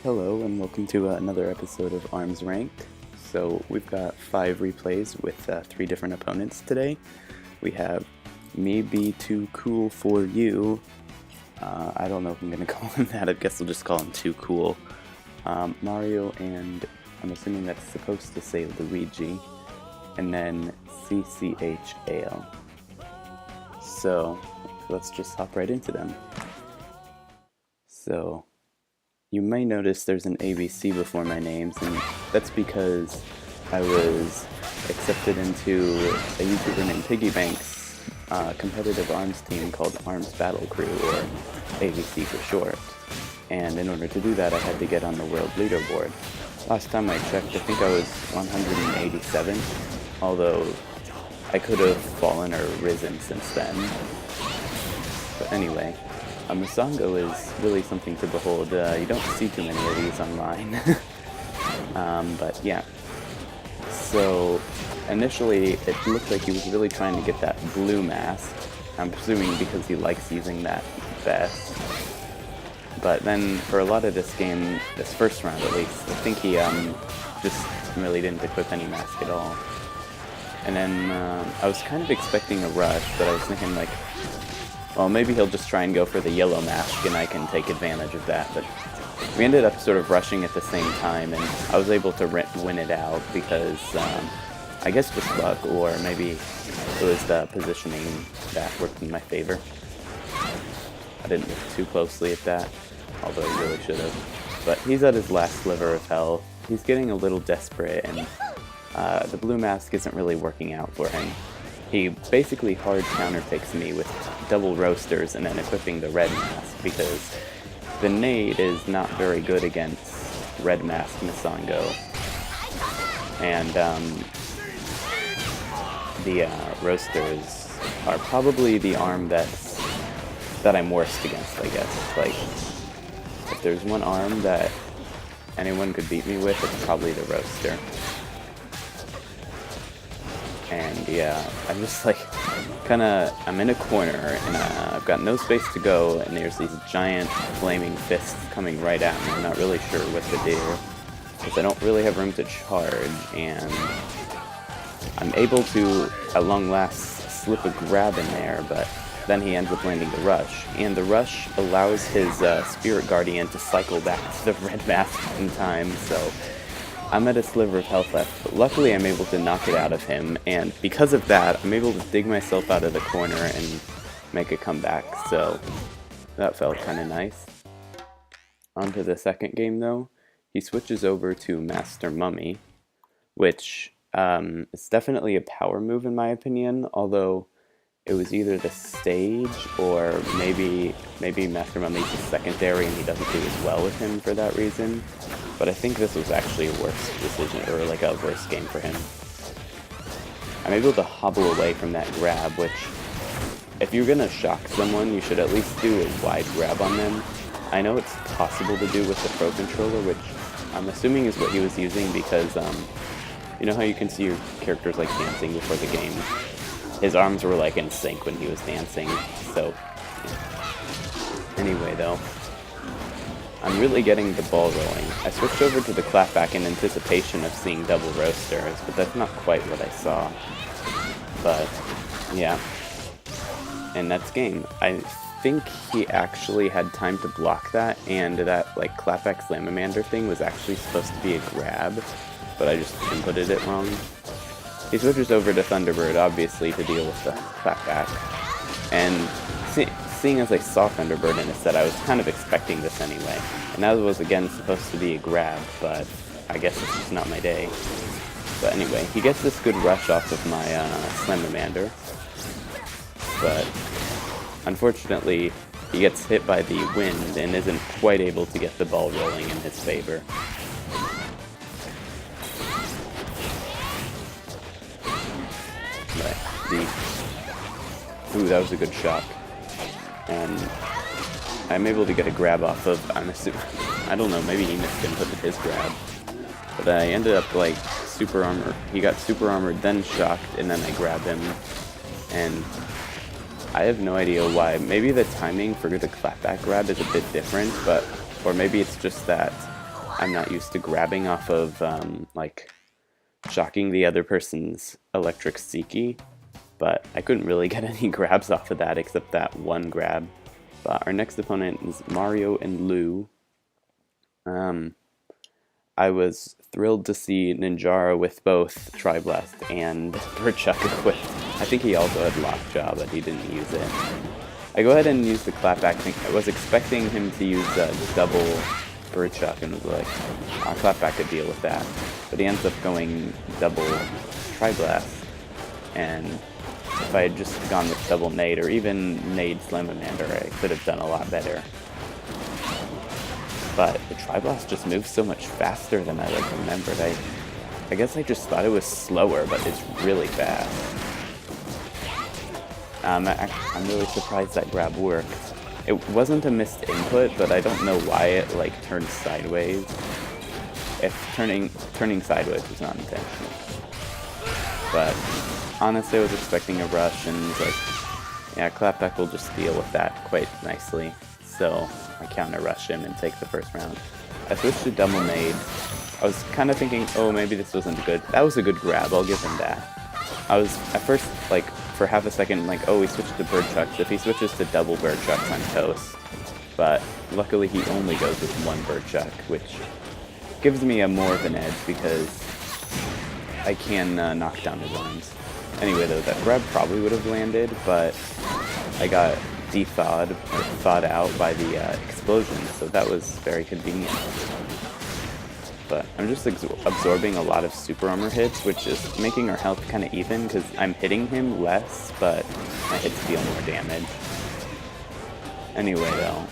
Hello and welcome to another episode of Arms Ranked. So we've got 5 replays with 3 different opponents today. We have Me Be Too Cool For You. I don't know if I'm going to call him that. I guess we'll just call him Too Cool. Mario, and I'm assuming that's supposed to say Luigi. And then CCHAL. So let's just hop right into them. So you may notice there's an ABC before my names, and that's because I was accepted into a YouTuber named Piggybank's competitive ARMS team called ARMS Battle Crew, or ABC for short. And in order to do that, I had to get on the world leaderboard. Last time I checked, I think I was 187, although I could have fallen or risen since then. But anyway, Masango is really something to behold. You don't see too many of these online. But yeah. So initially it looked like he was really trying to get that blue mask. I'm presuming because he likes using that best. But then for a lot of this game, this first round at least, I think he just really didn't equip any mask at all. And then I was kind of expecting a rush, but I was thinking like, well, maybe he'll just try and go for the yellow mask and I can take advantage of that. But we ended up sort of rushing at the same time, and I was able to win it out because I guess just luck, or maybe it was the positioning that worked in my favor. I didn't look too closely at that, although I really should have. But he's at his last sliver of health. He's getting a little desperate, and the blue mask isn't really working out for him. He basically hard counterpicks me with double roasters and then equipping the red mask, because the nade is not very good against red mask Masango. And the roasters are probably the arm that I'm worst against, I guess. Like, if there's one arm that anyone could beat me with, it's probably the roaster. And yeah, I'm just like, I'm in a corner, and I've got no space to go, and there's these giant flaming fists coming right at me. I'm not really sure what to do, because I don't really have room to charge, and I'm able to, at long last, slip a grab in there, but then he ends up landing the rush, and the rush allows his Spirit Guardian to cycle back to the red mask in time, so I'm at a sliver of health left, but luckily I'm able to knock it out of him, and because of that, I'm able to dig myself out of the corner and make a comeback, so that felt kind of nice. On to the second game though. He switches over to Master Mummy, which is definitely a power move in my opinion, although it was either the stage or maybe Master Mummy's a secondary and he doesn't do as well with him for that reason. But I think this was actually a worse decision, or like a worse game for him. I'm able to hobble away from that grab, which, if you're gonna shock someone, you should at least do a wide grab on them. I know it's possible to do with the Pro Controller, which I'm assuming is what he was using, because you know how you can see your characters like dancing before the game? His arms were like in sync when he was dancing, so anyway though, I'm really getting the ball rolling. I switched over to the clapback in anticipation of seeing double roasters, but that's not quite what I saw. But yeah, and that's game. I think he actually had time to block that, and that like clapback Slamamander thing was actually supposed to be a grab, but I just inputted it wrong. He switches over to Thunderbird, obviously, to deal with the clapback. And seeing as I saw Thunderbird in a set, I was kind of expecting this anyway. And that was, again, supposed to be a grab, but I guess it's just not my day. But anyway, he gets this good rush off of my Slamamander. But unfortunately, he gets hit by the wind and isn't quite able to get the ball rolling in his favor. Ooh, that was a good shot. And I'm able to get a grab off of, I'm assuming, I don't know, maybe he missed inputted his grab. But I ended up like super armor. He got super armored, then shocked, and then I grabbed him. And I have no idea why. Maybe the timing for the clapback grab is a bit different, but or maybe it's just that I'm not used to grabbing off of, like, shocking the other person's electric Seeky, but I couldn't really get any grabs off of that except that one grab. But our next opponent is Mario and Lou. I was thrilled to see Ninjara with both Tri-Blast and Birdchuck equipped. I think he also had Lockjaw, but he didn't use it. I go ahead and use the Clapback. I was expecting him to use double Birdchuck and was like, Clapback could deal with that. But he ends up going double Tri-Blast. And if I had just gone with double Nade, or even Nade Slamamander, I could have done a lot better. But the Tri-Blast just moves so much faster than I remembered. I guess I just thought it was slower, but it's really fast. I'm really surprised that grab worked. It wasn't a missed input, but I don't know why it turned sideways. If turning sideways was not intentional. But honestly, I was expecting a rush, and yeah, Clapback will just deal with that quite nicely. So I counter rush him and take the first round. I switched to double Nade. I was kind of thinking, oh, maybe this wasn't good. That was a good grab, I'll give him that. I was, at first, for half a second, oh, he switched to Birdchucks. If he switches to double Birdchucks, I'm toast. But luckily he only goes with one Birdchuck, which gives me more of an edge because I can knock down his arms. Anyway, though, that grab probably would have landed, but I got thawed out by the explosion, so that was very convenient. But I'm just absorbing a lot of super armor hits, which is making our health kind of even, because I'm hitting him less, but my hits deal more damage. Anyway, though,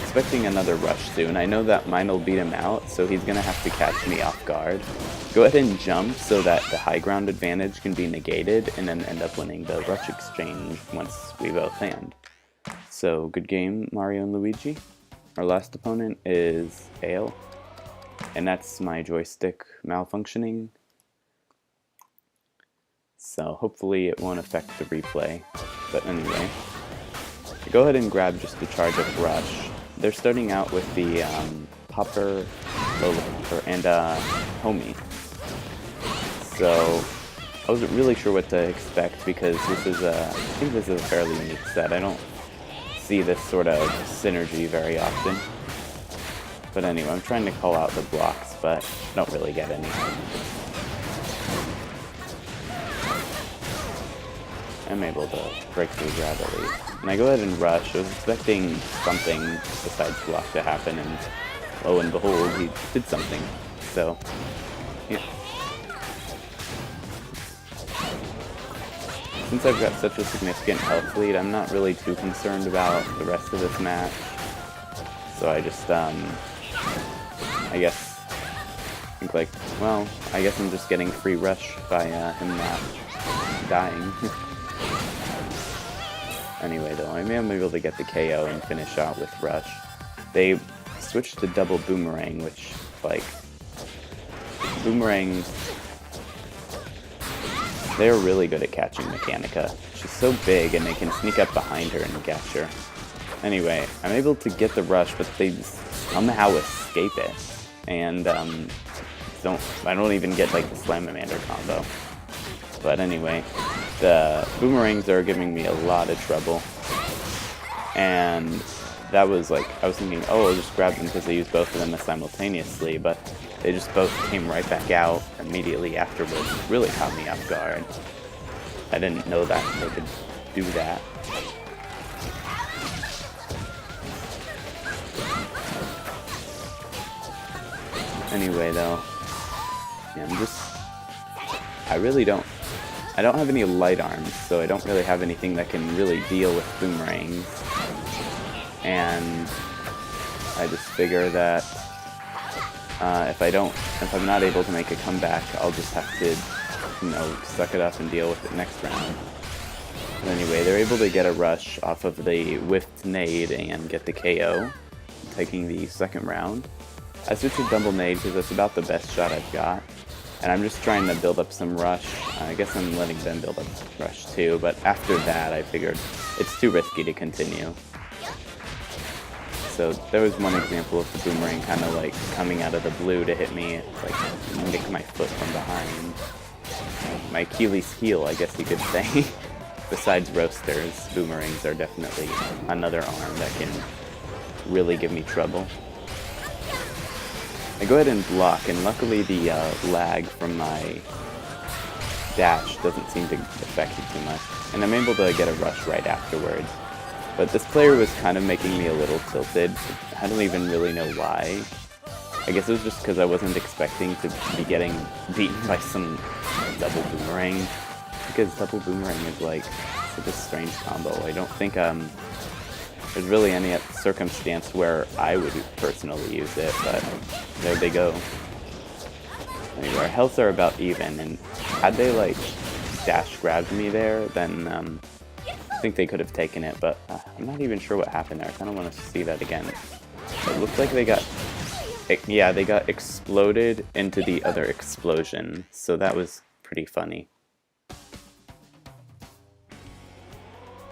expecting another rush soon. I know that mine will beat him out, so he's gonna have to catch me off guard. Go ahead and jump so that the high ground advantage can be negated, and then end up winning the rush exchange once we both land. So, good game, Mario and Luigi. Our last opponent is Ale, and that's my joystick malfunctioning. So hopefully it won't affect the replay. But anyway, go ahead and grab just a charge of Rush. They're starting out with the Popper, Lollipoper, and Homie. So I wasn't really sure what to expect because this is I think this is a fairly unique set. I don't see this sort of synergy very often. But anyway, I'm trying to call out the blocks, but don't really get any. I'm able to break through grab at least. And I go ahead and rush. I was expecting something besides block to happen, and lo and behold, he did something. So, yeah. Since I've got such a significant health lead, I'm not really too concerned about the rest of this match. So I just, I guess, think well, I guess I'm just getting free rush by him not dying. Anyway, though, I am able to get the KO and finish out with rush. They switched to double boomerang, which, boomerang, they're really good at catching Mechanica. She's so big, and they can sneak up behind her and catch her. Anyway, I'm able to get the rush, but they somehow escape it. And, I don't even get, the Slamamander combo. But anyway, the boomerangs are giving me a lot of trouble. And that was, I was thinking, oh, I'll just grab them because they use both of them simultaneously, but they just both came right back out immediately afterwards. It really caught me off guard. I didn't know that they could do that. Anyway, though, yeah, I don't have any light arms, so I don't really have anything that can really deal with boomerangs. And I just figure that if I'm not able to make a comeback, I'll just have to, suck it up and deal with it next round. But anyway, they're able to get a rush off of the whiffed nade and get the KO, taking the second round. I switched to double nade because that's about the best shot I've got. And I'm just trying to build up some rush. I guess I'm letting them build up rush too, but after that I figured it's too risky to continue. so there was one example of the boomerang kind of like coming out of the blue to hit me, like nick my foot from behind. My Achilles heel, I guess you could say. Besides roasters, boomerangs are definitely another arm that can really give me trouble. I go ahead and block, and luckily the lag from my dash doesn't seem to affect it too much, and I'm able to get a rush right afterwards. But this player was kind of making me a little tilted. I don't even really know why. I guess it was just because I wasn't expecting to be getting beaten by some double boomerang, because double boomerang is like such a strange combo. I don't think there's really any circumstance where I would personally use it, but there they go. Anyway, our healths are about even, and had they like dash grabbed me there, then I think they could have taken it, but I'm not even sure what happened there. I kind of want to see that again. It looked like they got, yeah, they got exploded into the other explosion, so that was pretty funny.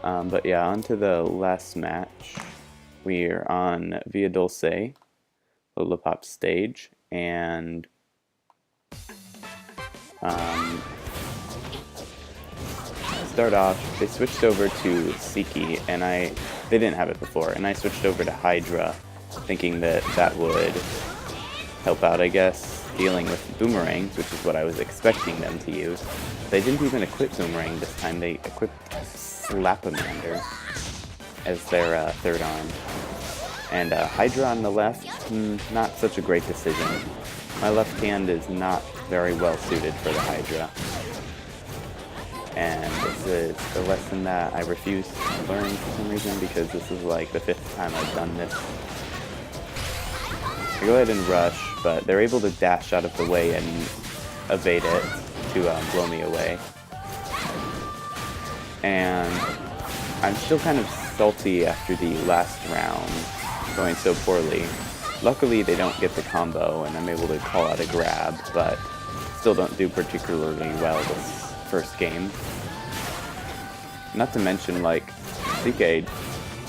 But yeah, on to the last match. We're on Via Dulce, Lollipop stage, and start off, they switched over to Siki, and they didn't have it before, and I switched over to Hydra, thinking that that would help out, I guess, dealing with boomerangs, which is what I was expecting them to use. They didn't even equip boomerang this time, they equipped Slapamander as their third arm. And Hydra on the left, not such a great decision. My left hand is not very well suited for the Hydra. And this is a lesson that I refuse to learn for some reason, because this is like the 5th time I've done this. I go ahead and rush, but they're able to dash out of the way and evade it to blow me away. And I'm still kind of salty after the last round going so poorly. Luckily they don't get the combo and I'm able to call out a grab, but still don't do particularly well this first game. Not to mention, like, CK,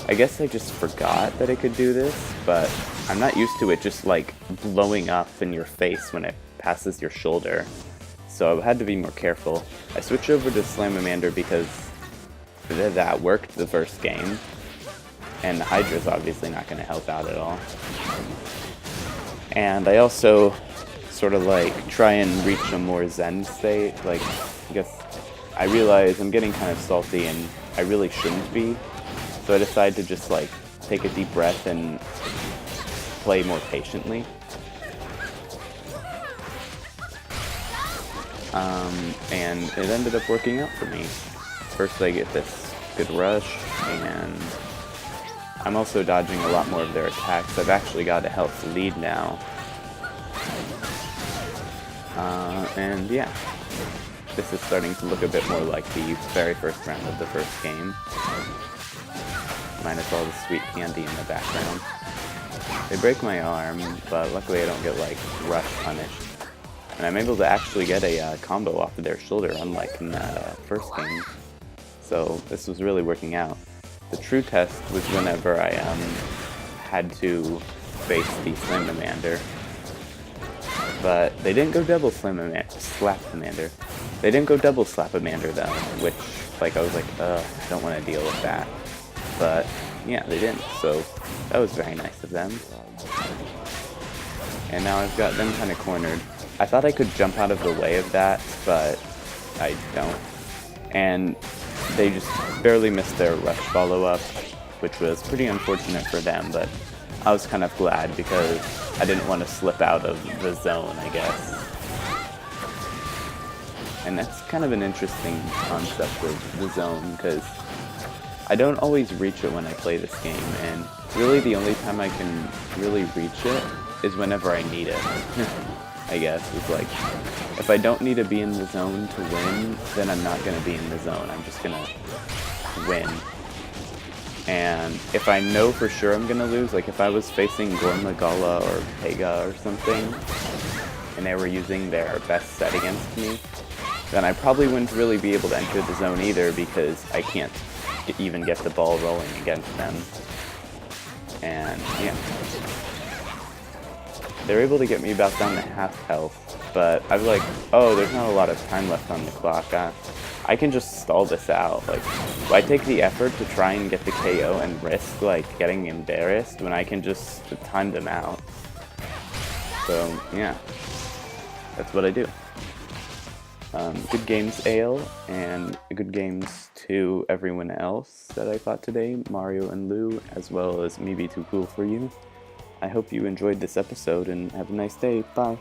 I guess I just forgot that it could do this, but I'm not used to it just like blowing up in your face when it passes your shoulder. So I had to be more careful. I switched over to Slamamander because that worked the first game, and the Hydra's obviously not going to help out at all. And I also sort of like try and reach a more zen state. Like, I guess I realize I'm getting kind of salty and I really shouldn't be, so I decide to just like take a deep breath and play more patiently. And it ended up working out for me. First I get this good rush, and I'm also dodging a lot more of their attacks. I've actually got a health lead now. And yeah, this is starting to look a bit more like the very first round of the first game. Minus all the sweet candy in the background. They break my arm, but luckily I don't get like rush punished. And I'm able to actually get a combo off of their shoulder, unlike in that first game. So this was really working out. The true test was whenever I had to face the Slamamander. But they didn't go double Slapamander. They didn't go double Slapamander though, which, like, I was like, I don't want to deal with that. But yeah, they didn't, so that was very nice of them. And now I've got them kind of cornered. I thought I could jump out of the way of that, but I don't. And they just barely missed their rush follow-up, which was pretty unfortunate for them, but I was kind of glad because I didn't want to slip out of the zone, I guess. And that's kind of an interesting concept of the zone, because I don't always reach it when I play this game, and really the only time I can really reach it is whenever I need it. I guess. It's like, if I don't need to be in the zone to win, then I'm not going to be in the zone. I'm just going to win. And if I know for sure I'm going to lose, like if I was facing Gormagala or Pega or something, and they were using their best set against me, then I probably wouldn't really be able to enter the zone either, because I can't even get the ball rolling against them. and yeah. They're able to get me about down to half health, but I was like, oh, there's not a lot of time left on the clock. I can just stall this out. Like, why take the effort to try and get the KO and risk, like, getting embarrassed when I can just time them out? So, yeah. That's what I do. Good games, Ale, and good games to everyone else that I fought today, Mario and Lou, as well as Me Be Too Cool For You. I hope you enjoyed this episode, and have a nice day. Bye.